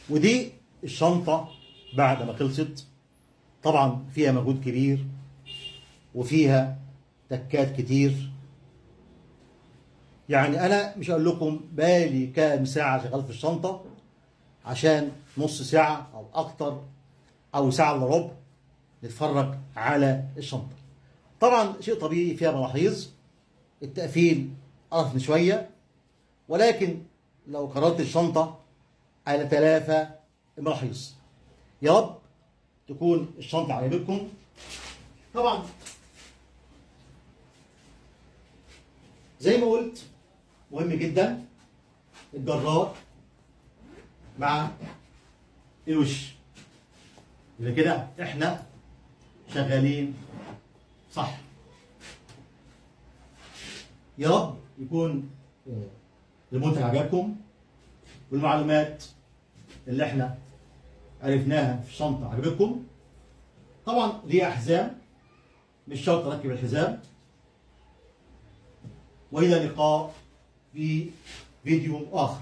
ودي الشنطة بعد ما خلصت. طبعا فيها مجهود كبير وفيها تكات كتير. يعني انا مش هقول لكم بالي كام ساعة شغال في الشنطة، عشان نص ساعة او اكتر او ساعة الا ربع نتفرج على الشنطة. طبعا شيء طبيعي فيها ملاحظ، التقفيل قرفني شوية، ولكن لو قررت الشنطة هنتلافى الملاحظ. يا رب تكون الشنطة عجبتكم. طبعا زي ما قلت مهم جدا الجرار مع الوش، يبقى كده احنا شغالين صح. يا رب يكون المنتج عجبكم، والمعلومات اللي احنا عرفناها في الشنطة عجبتكم. طبعا ليها حزام، مش شرط اركب الحزام. والى اللقاء في فيديو اخر.